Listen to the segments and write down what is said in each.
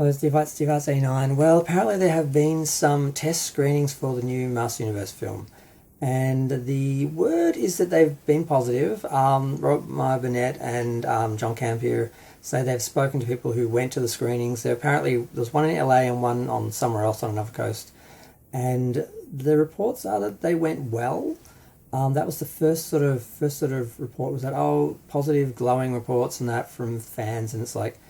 Hello, Steve White, Steve Arts 89. Well, apparently there have been some test screenings for the new Master Universe film, and the word is that they've been positive. Robert Meyer Burnett and John Campier say they've spoken to people who went to the screenings. There was one in LA and one on somewhere else on another coast, and the reports are that they went well. That was the first sort of report, was that positive glowing reports and that from fans, and it's like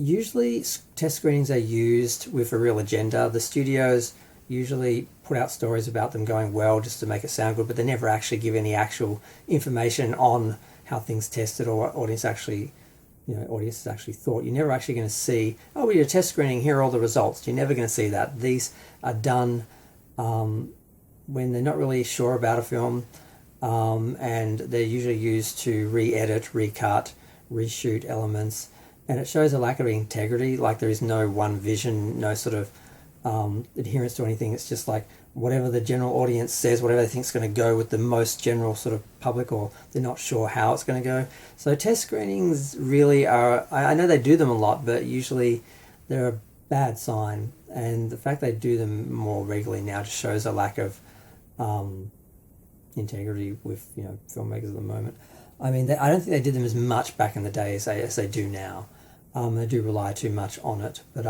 usually test screenings are used with a real agenda. The studios usually put out stories about them going well just to make it sound good, but they never actually give any actual information on how things tested or what audiences actually thought. You're never actually going to see, we did a test screening, here are all the results. You're never going to see that. These are done when they're not really sure about a film, and they're usually used to re-edit, recut, reshoot elements, and it shows a lack of integrity. Like, there is no one vision, no sort of adherence to anything. It's just like whatever the general audience says, whatever they think is going to go with the most general sort of public, or they're not sure how it's going to go. So test screenings really are, I know they do them a lot, but usually they're a bad sign, and the fact they do them more regularly now just shows a lack of integrity with filmmakers at the moment. I mean, I don't think they did them as much back in the day as they do now. They do rely too much on it. But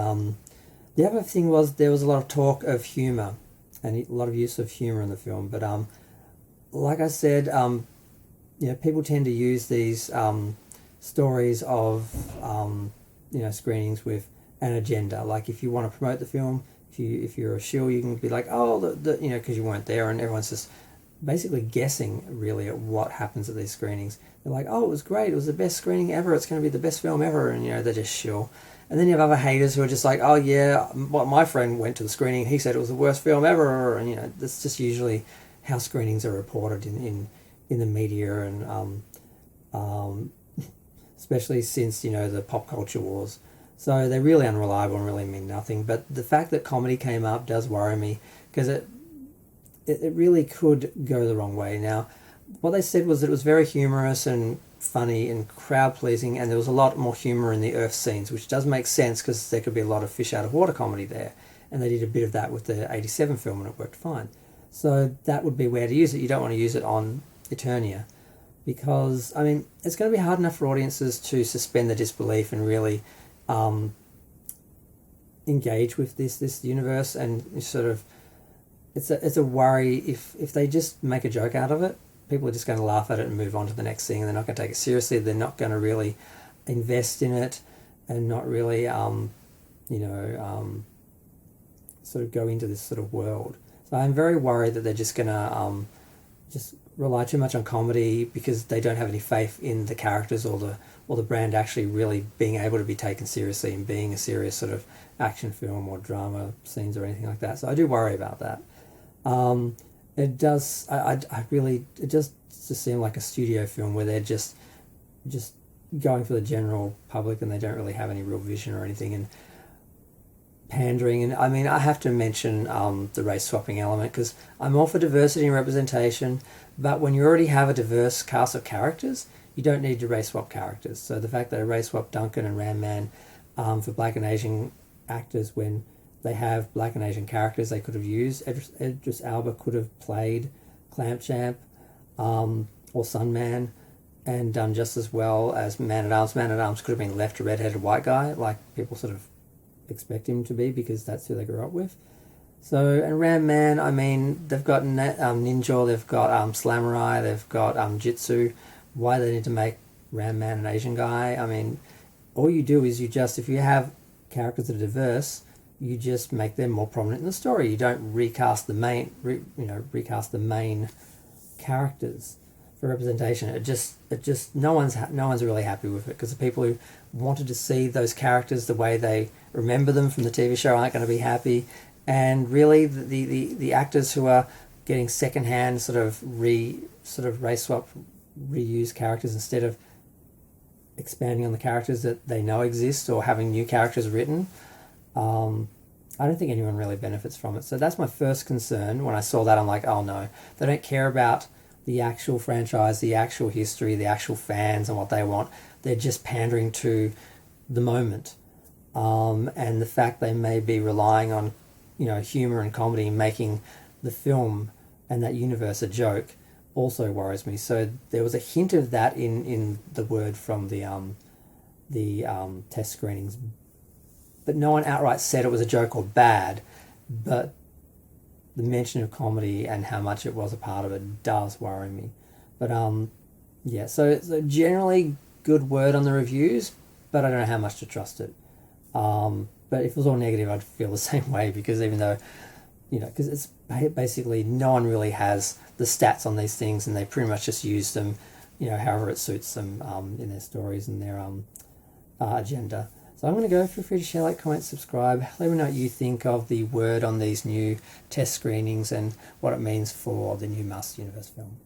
the other thing was, there was a lot of talk of humour and a lot of use of humour in the film. But like I said, people tend to use these stories of screenings with an agenda. Like, if you want to promote the film, if you're a shill, you can be like, because you weren't there, and everyone's just basically guessing really at what happens at these screenings. They're like, it was great, it was the best screening ever, it's going to be the best film ever, and they're just shill. And then you have other haters who are just like, my friend went to the screening, he said it was the worst film ever, and that's just usually how screenings are reported in the media, and especially since the pop culture wars. So they're really unreliable and really mean nothing. But the fact that comedy came up does worry me, because it really could go the wrong way. Now, what they said was that it was very humorous and funny and crowd-pleasing, and there was a lot more humour in the Earth scenes, which does make sense because there could be a lot of fish-out-of-water comedy there. And they did a bit of that with the 87 film, and it worked fine. So that would be where to use it. You don't want to use it on Eternia, because, it's going to be hard enough for audiences to suspend their disbelief and really engage with this universe, and sort of, it's a worry if they just make a joke out of it. People are just going to laugh at it and move on to the next thing, and they're not going to take it seriously. They're not going to really invest in it, and not really sort of go into this sort of world. So I'm very worried that they're just going to just rely too much on comedy, because they don't have any faith in the characters or the brand actually really being able to be taken seriously and being a serious sort of action film or drama scenes or anything like that. So I do worry about that. It does just seem like a studio film where they're just going for the general public, and they don't really have any real vision or anything, and pandering. And I have to mention the race swapping element, because I'm all for diversity and representation, but when you already have a diverse cast of characters, you don't need to race swap characters. So the fact that they race swap Duncan and Ram Man for Black and Asian actors, when they have Black and Asian characters they could have used. Idris Elba could have played Clamp Champ or Sunman, and done just as well as Man-at-Arms. Man-at-Arms could have been left a red-headed white guy, like people sort of expect him to be, because that's who they grew up with. So, and Ram Man, they've got Ninja, they've got Slamurai, they've got Jitsu. Why they need to make Ram Man an Asian guy? All you do is if you have characters that are diverse, you just make them more prominent in the story. You don't recast the main characters for representation. It just no one's really happy with it, because the people who wanted to see those characters the way they remember them from the TV show aren't going to be happy, and really the actors who are getting secondhand sort of race swap, reuse characters instead of expanding on the characters that they know exist, or having new characters written. I don't think anyone really benefits from it. So that's my first concern. When I saw that, I'm like, oh no, they don't care about the actual franchise, the actual history, the actual fans and what they want. They're just pandering to the moment. and the fact they may be relying on, humor and comedy, making the film and that universe a joke, also worries me. So there was a hint of that in the word from the test screenings, but no one outright said it was a joke or bad. But the mention of comedy and how much it was a part of it does worry me. But yeah, so generally good word on the reviews, but I don't know how much to trust it. But if it was all negative, I'd feel the same way, because even though, because it's basically no one really has the stats on these things, and they pretty much just use them, however it suits them in their stories and their agenda. So I'm going to go. Feel free to share, like, comment, subscribe. Let me know what you think of the word on these new test screenings and what it means for the new Masters Universe film.